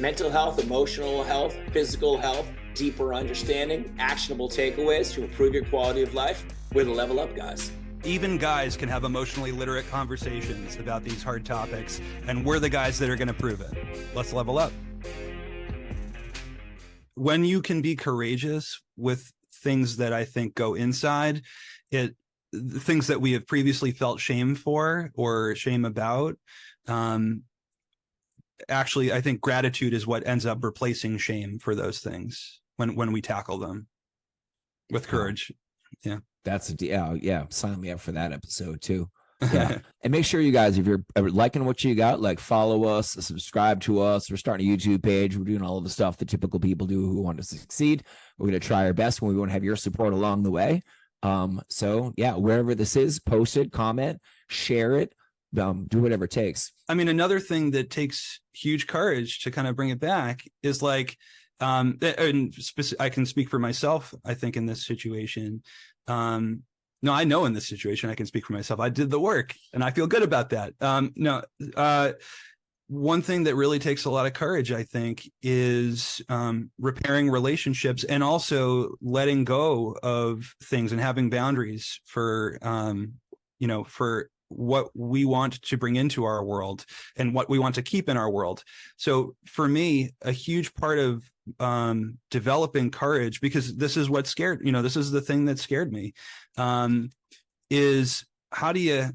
mental health, emotional health, physical health, deeper understanding, actionable takeaways to improve your quality of life. We're the Level Up guys. Even guys can have emotionally literate conversations about these hard topics, and we're the guys that are going to prove it. Let's level up. When you can be courageous with things that I think go inside, things that we have previously felt shame for or shame about, actually, I think gratitude is what ends up replacing shame for those things when we tackle them with courage. Yeah. Yeah. Sign me up for that episode too. Yeah. And make sure you guys, if you're liking what you got, like follow us, subscribe to us. We're starting a YouTube page. We're doing all of the stuff that typical people do who want to succeed. We're going to try our best when we want to have your support along the way. So yeah, wherever this is, post it, comment, share it, do whatever it takes. I mean, another thing that takes huge courage to kind of bring it back is like, and I can speak for myself, I think, in this situation. No, I know in this situation, I can speak for myself. I did the work and I feel good about that. One thing that really takes a lot of courage, I think, is repairing relationships and also letting go of things and having boundaries for what we want to bring into our world and what we want to keep in our world. So for me, a huge part of developing courage, because this is what this is the thing that scared me, is how do you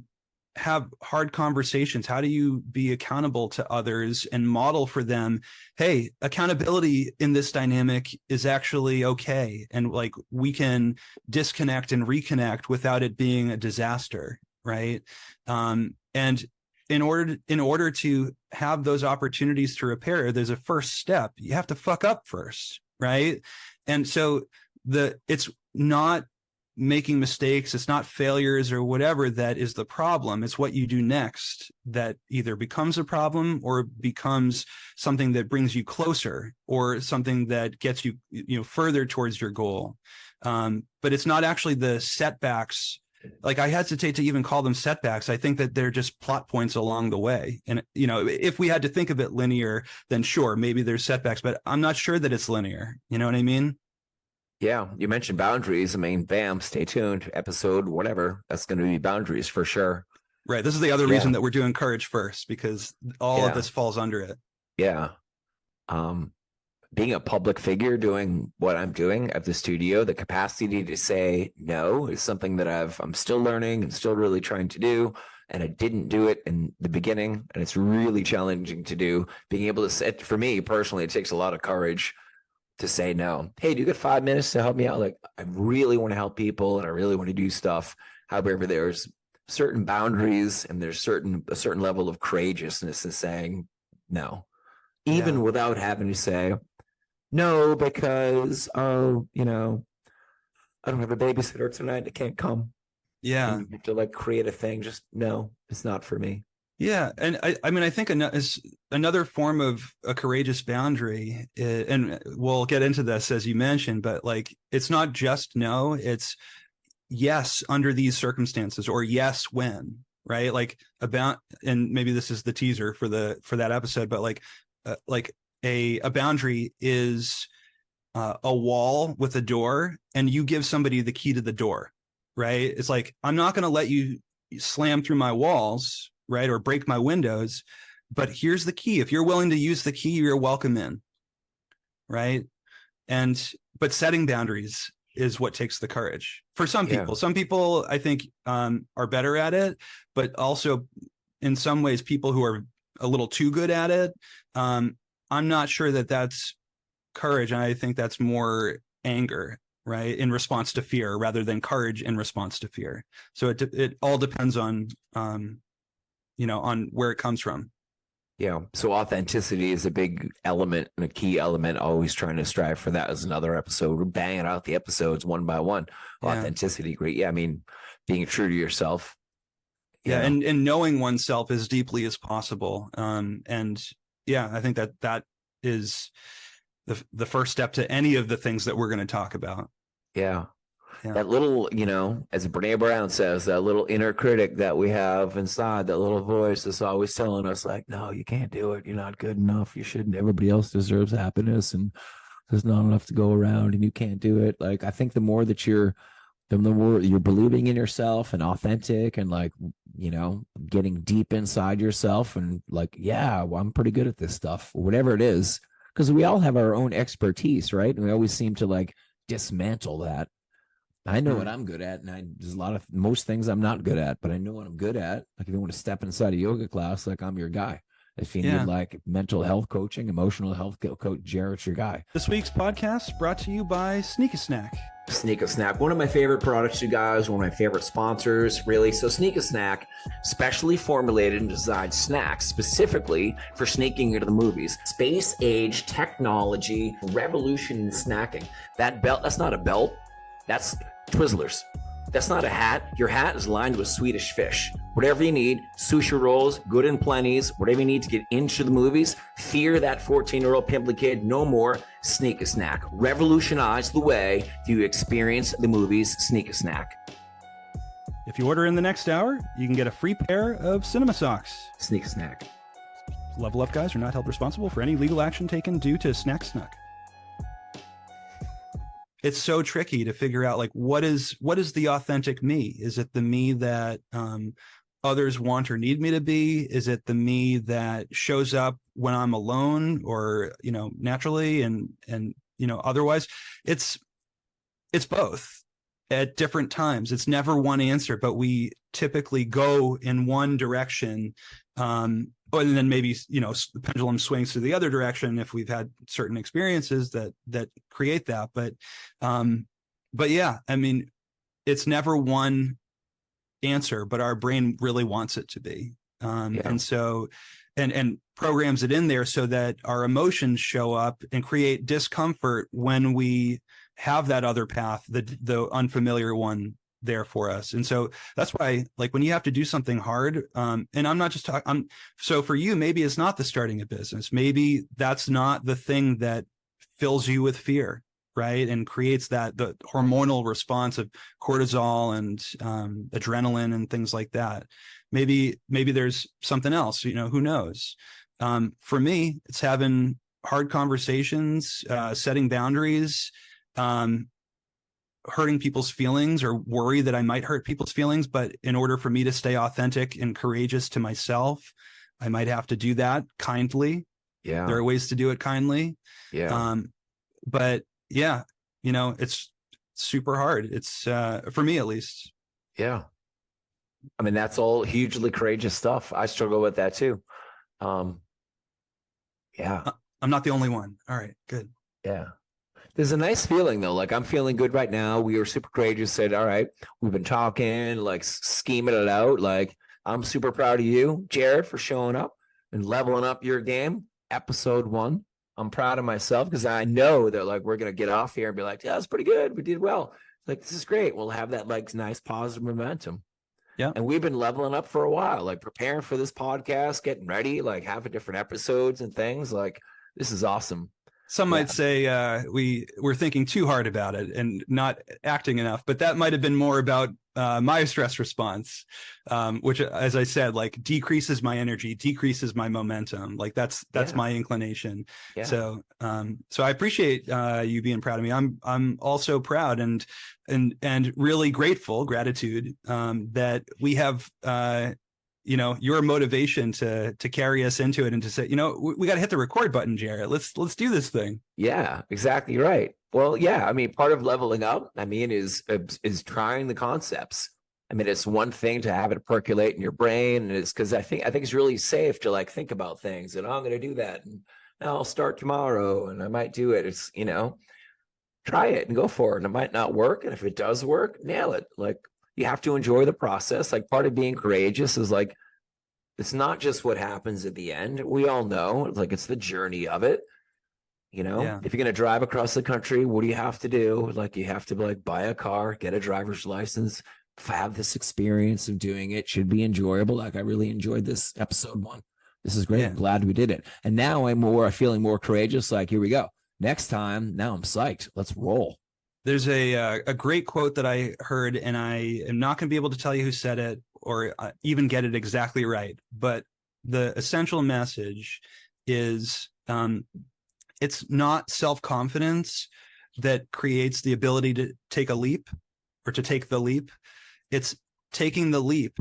have hard conversations? How do you be accountable to others and model for them, hey, accountability in this dynamic is actually okay. And like, we can disconnect and reconnect without it being a disaster. Right. And in order to have those opportunities to repair, there's a first step. You have to fuck up first. Right. And so it's not making mistakes. It's not failures or whatever that is the problem. It's what you do next that either becomes a problem or becomes something that brings you closer or something that gets you, further towards your goal. But it's not actually the setbacks. Like, I hesitate to even call them setbacks. I think that they're just plot points along the way. And, if we had to think of it linear, then sure, maybe there's setbacks, but I'm not sure that it's linear. You know what I mean? Yeah. You mentioned boundaries. I mean, bam, stay tuned. Episode, whatever. That's going to be boundaries for sure. Right. This is the other reason that we're doing courage first, because all of this falls under it. Yeah. Being a public figure, doing what I'm doing at the studio, the capacity to say no is something that I'm still learning and still really trying to do. And I didn't do it in the beginning, and it's really challenging to do. Being able to say, for me personally, it takes a lot of courage to say no. Hey, do you got 5 minutes to help me out? Like, I really want to help people and I really want to do stuff. However, there's certain boundaries and there's a certain level of courageousness in saying no, even without having to say no, because, I don't have a babysitter tonight. I can't come. Yeah. And you have to like create a thing. Just no, it's not for me. Yeah. And I think another form of a courageous boundary, and we'll get into this as you mentioned, but like, it's not just no, it's yes, under these circumstances, or yes, when, right? Like and maybe this is the teaser for that episode, but like a boundary is a wall with a door, and you give somebody the key to the door, right? It's like, I'm not going to let you slam through my walls, right, or break my windows, but here's the key. If you're willing to use the key, you're welcome in, right? But setting boundaries is what takes the courage for some people. Some people, I think, are better at it, but also in some ways, people who are a little too good at it, I'm not sure that that's courage. And I think that's more anger, right, in response to fear, rather than courage in response to fear. So it all depends on where it comes from. Yeah. So authenticity is a big element and a key element. Always trying to strive for that as another episode. We're banging out the episodes one by one. Authenticity, great. Yeah. I mean, being true to yourself. Yeah. And knowing oneself as deeply as possible. And yeah, I think that is the first step to any of the things that we're going to talk about. Yeah. That little, as Brene Brown says, that little inner critic that we have inside, that little voice that's always telling us like, no, you can't do it. You're not good enough. You shouldn't. Everybody else deserves happiness, and there's not enough to go around, and you can't do it. Like, I think the more you're believing in yourself and authentic and like, getting deep inside yourself and like, yeah, well, I'm pretty good at this stuff, or whatever it is. Because we all have our own expertise, right? And we always seem to like dismantle that. I know what I'm good at, and there's most things I'm not good at, but I know what I'm good at. Like if you want to step inside a yoga class, like I'm your guy. If you need like mental health coaching, emotional health coach, Jarrett's your guy. This week's podcast brought to you by Sneak a Snack. Sneak a Snack, one of my favorite products, you guys, one of my favorite sponsors, really. So Sneak a Snack, specially formulated and designed snacks specifically for sneaking into the movies. Space age technology, revolution in snacking. That belt, that's not a belt, that's Twizzlers. That's not a hat. Your hat is lined with Swedish fish. Whatever you need, sushi rolls, good and plenties, whatever you need to get into the movies, fear that 14-year-old pimply kid no more. Sneak a Snack. Revolutionize the way you experience the movies. Sneak a Snack. If you order in the next hour, you can get a free pair of cinema socks. Sneak a Snack. Level Up guys are not held responsible for any legal action taken due to Snack Snuck. It's so tricky to figure out like what is the authentic me? Is it the me that others want or need me to be? Is it the me that shows up when I'm alone or naturally and otherwise? It's both at different times. It's never one answer, but we typically go in one direction. And then maybe, the pendulum swings to the other direction if we've had certain experiences that create that. But yeah, I mean, it's never one answer, but our brain really wants it to be. And so, and programs it in there so that our emotions show up and create discomfort when we have that other path, the unfamiliar one there for us. And so that's why, like, when you have to do something hard, and I'm not just talking, so for you, maybe it's not the starting a business. Maybe that's not the thing that fills you with fear, right? And creates the hormonal response of cortisol and adrenaline and things like that. Maybe there's something else, who knows? For me, it's having hard conversations, setting boundaries, hurting people's feelings or worry that I might hurt people's feelings. But in order for me to stay authentic and courageous to myself, I might have to do that kindly. Yeah. There are ways to do it kindly. Yeah. But yeah, it's super hard. It's for me at least. Yeah. I mean, that's all hugely courageous stuff. I struggle with that too. Yeah. I'm not the only one. All right, good. Yeah. There's a nice feeling though. Like I'm feeling good right now. We were super courageous, said, all right, we've been talking, like scheming it out. Like I'm super proud of you, Jarrett, for showing up and leveling up your game. Episode 1. I'm proud of myself because I know that like we're going to get off here and be like, yeah, that's pretty good. We did well. Like, this is great. We'll have that like nice positive momentum. Yeah. And we've been leveling up for a while, like preparing for this podcast, getting ready, like having different episodes and things. Like, this is awesome. Some might say we're thinking too hard about it and not acting enough, but that might have been more about my stress response, which, as I said, like decreases my energy, decreases my momentum. Like that's my inclination. Yeah. So I appreciate you being proud of me. I'm also proud and really grateful, gratitude that we have your motivation to carry us into it and to say, we got to hit the record button, Jarrett. Let's do this thing. Yeah, exactly right. Well, yeah, I mean, part of leveling up, I mean, is trying the concepts. I mean, it's one thing to have it percolate in your brain, and it's because I think it's really safe to like think about things and I'm going to do that, and I'll start tomorrow, and I might do it. It's try it and go for it, and it might not work, and if it does work, nail it. Like, you have to enjoy the process. Like, part of being courageous is like, it's not just what happens at the end. We all know, like, it's the journey of it. If you're going to drive across the country, what do you have to do? Like, you have to like buy a car, get a driver's license, have this experience of doing it. Should be enjoyable. Like, I really enjoyed this episode 1. This is great. Yeah. I'm glad we did it. And now I'm feeling more courageous. Like, here we go. Next time, now I'm psyched. Let's roll. There's a great quote that I heard, and I am not going to be able to tell you who said it or even get it exactly right. But the essential message is it's not self-confidence that creates the ability to take a leap or to take the leap. It's taking the leap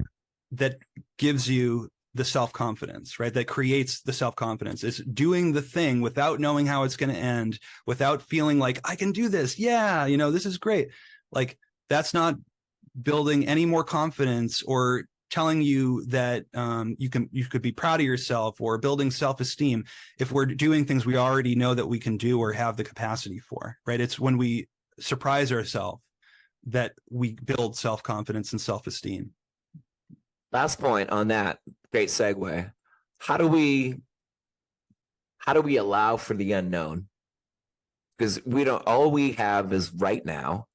that gives you the self-confidence, right? That creates the self-confidence. It's doing the thing without knowing how it's going to end, without feeling like I can do this. Yeah, this is great. Like, that's not building any more confidence or telling you that you could be proud of yourself or building self-esteem if we're doing things we already know that we can do or have the capacity for, right? It's when we surprise ourselves that we build self-confidence and self-esteem. Last point on that, great segue. How do we allow for the unknown? Because all we have is right now.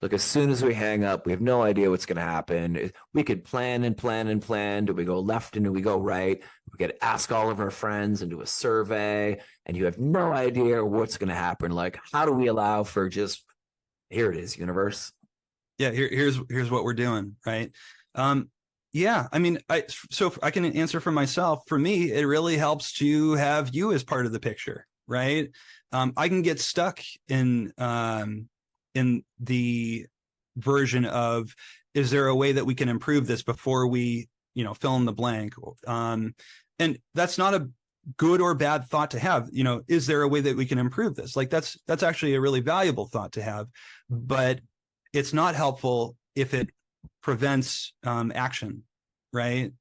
Like, as soon as we hang up, we have no idea what's going to happen. We could plan and plan and plan. Do we go left and do we go right? We could ask all of our friends and do a survey, and you have no idea what's going to happen. Like, how do we allow for just, here it is, universe? Yeah, here's what we're doing, right? Yeah, I mean, so I can answer for myself. For me, it really helps to have you as part of the picture, right? I can get stuck in the version of, is there a way that we can improve this before we, fill in the blank? And that's not a good or bad thought to have. Is there a way that we can improve this? Like, that's actually a really valuable thought to have, but it's not helpful if it prevents action, right?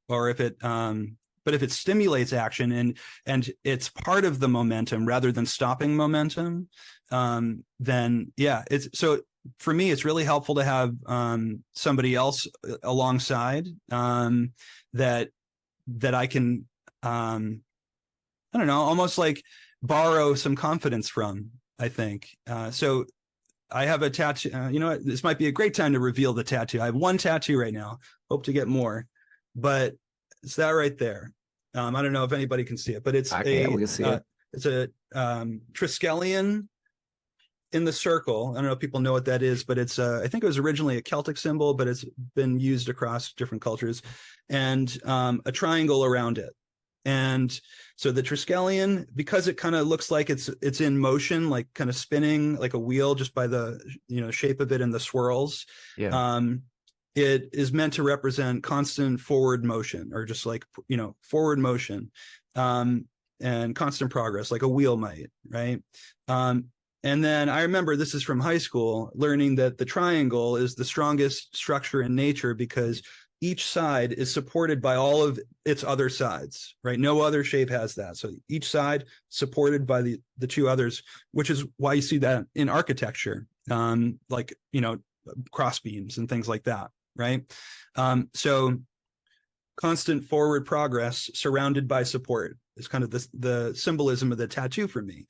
Or if it but if it stimulates action and it's part of the momentum rather than stopping momentum, then yeah, it's so for me, it's really helpful to have somebody else alongside that I can I don't know, almost like borrow some confidence from, I think. So I have a tattoo. This might be a great time to reveal the tattoo. I have one tattoo right now. Hope to get more, but it's that right there. I don't know if anybody can see it, but it's we can see it. It's a Triskelion in the circle. I don't know if people know what that is, but it's I think it was originally a Celtic symbol, but it's been used across different cultures, and a triangle around it. And so the Triskelion, because it kind of looks like it's in motion, like kind of spinning like a wheel just by the shape of it and the swirls. Yeah. It is meant to represent constant forward motion, or just like forward motion, and constant progress, like a wheel might, right? And then I remember, this is from high school, learning that the triangle is the strongest structure in nature because each side is supported by all of its other sides, right? No other shape has that. So each side supported by the two others, which is why you see that in architecture, like, cross beams and things like that, right? So constant forward progress surrounded by support is kind of the symbolism of the tattoo for me.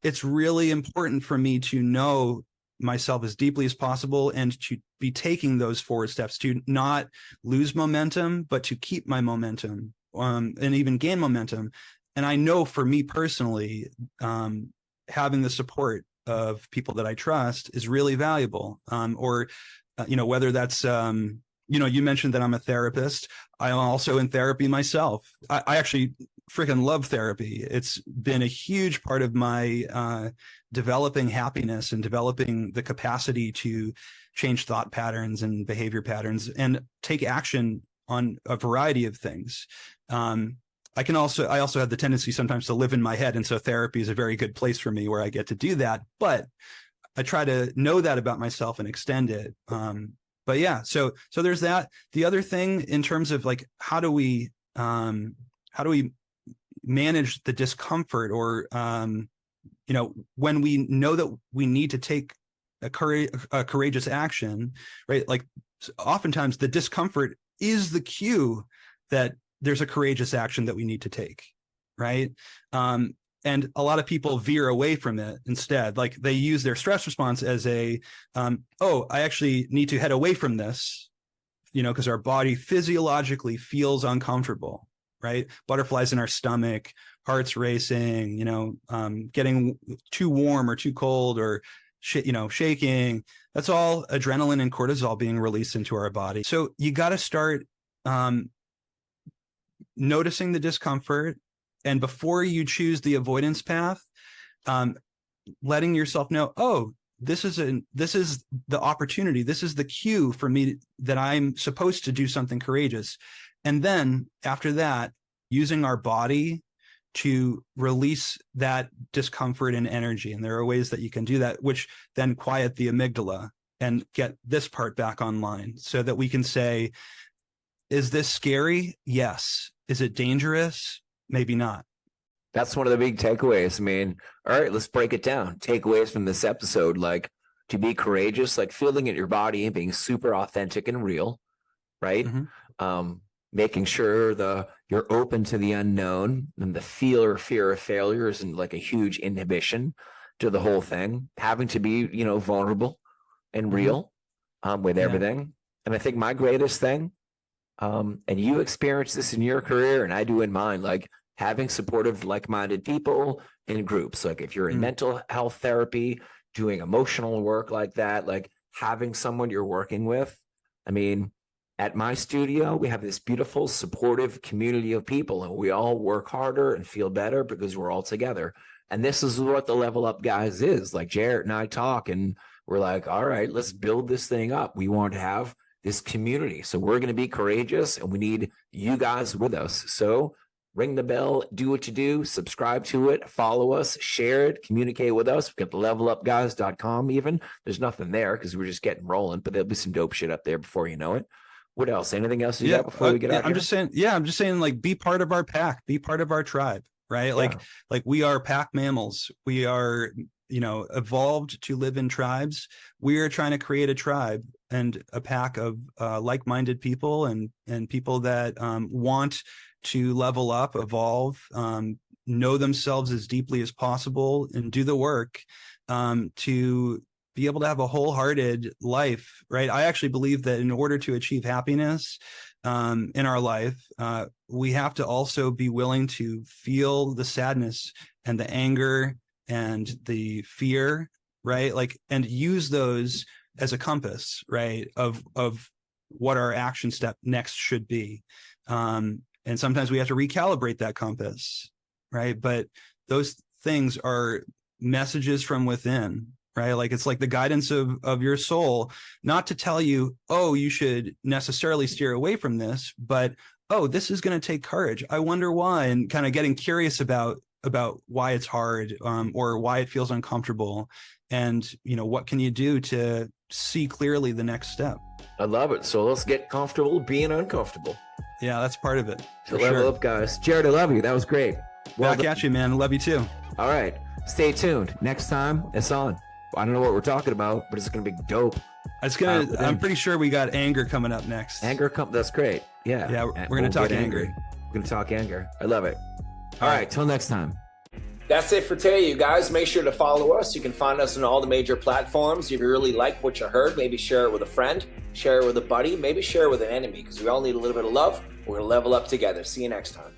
It's really important for me to know myself as deeply as possible and to be taking those forward steps, to not lose momentum, but to keep my momentum, and even gain momentum. And I know for me personally, having the support of people that I trust is really valuable. Whether that's, you mentioned that I'm a therapist. I'm also in therapy myself. I actually freaking love therapy. It's been a huge part of my developing happiness and developing the capacity to change thought patterns and behavior patterns and take action on a variety of things. I also have the tendency sometimes to live in my head. And so therapy is a very good place for me where I get to do that. But I try to know that about myself and extend it. But yeah, so there's that. The other thing in terms of like, how do we manage the discomfort, or when we know that we need to take a courageous action, right? Like, oftentimes the discomfort is the cue that there's a courageous action that we need to take, right? And a lot of people veer away from it instead. Like, they use their stress response as I actually need to head away from this, because our body physiologically feels uncomfortable, right? Butterflies in our stomach, heart's racing, getting too warm or too cold, or shaking. That's all adrenaline and cortisol being released into our body. So you got to start noticing the discomfort, and before you choose the avoidance path, letting yourself know, oh, this is the opportunity. This is the cue for me that I'm supposed to do something courageous. And then after that, using our body to release that discomfort and energy. And there are ways that you can do that, which then quiet the amygdala and get this part back online so that we can say, is this scary? Yes. Is it dangerous? Maybe not. That's one of the big takeaways. I mean, all right, let's break it down. Takeaways from this episode, like to be courageous, like feeling it in your body and being super authentic and real, right? Mm-hmm. Making sure you're open to the unknown, and the fear of failure isn't like a huge inhibition to the whole thing. Having to be, vulnerable and real with everything. And I think my greatest thing, and you experience this in your career and I do in mine, like having supportive, like-minded people in groups. Like if you're in mental health therapy, doing emotional work like that, like having someone you're working with. I mean, at my studio, we have this beautiful, supportive community of people, and we all work harder and feel better because we're all together. And this is what the Level Up Guys is. Like Jarrett and I talk, and we're like, all right, let's build this thing up. We want to have this community. So we're going to be courageous, and we need you guys with us. So ring the bell, do what you do, subscribe to it, follow us, share it, communicate with us. We've got the levelupguys.com even. There's nothing there because we're just getting rolling, but there'll be some dope shit up there before you know it. What else? Anything else you got before we get out? I'm just saying, like, be part of our pack, be part of our tribe, right? Like we are pack mammals. We are, evolved to live in tribes. We are trying to create a tribe and a pack of like-minded people and people that want to level up, evolve, know themselves as deeply as possible, and do the work to be able to have a wholehearted life, right? I actually believe that in order to achieve happiness in our life, we have to also be willing to feel the sadness and the anger and the fear, right? Like, and use those as a compass, right? Of what our action step next should be. And sometimes we have to recalibrate that compass, right? But those things are messages from within, right? Like it's like the guidance of your soul, not to tell you, oh, you should necessarily steer away from this, but, oh, this is going to take courage. I wonder why, and kind of getting curious about why it's hard, or why it feels uncomfortable. And, what can you do to see clearly the next step? I love it. So let's get comfortable being uncomfortable. Yeah, that's part of it. So level up, guys. Jarrett, I love you. That was great. Well, back at you, man. Love you too. All right. Stay tuned. Next time it's on. I don't know what we're talking about, but it's going to be dope. I'm pretty sure we got anger coming up next. That's great. Yeah. Yeah. We're going to talk anger. We're going to talk anger. I love it. All right. Till next time. That's it for today, you guys. Make sure to follow us. You can find us on all the major platforms. If you really like what you heard, maybe share it with a friend, share it with a buddy, maybe share it with an enemy, because we all need a little bit of love. We're going to level up together. See you next time.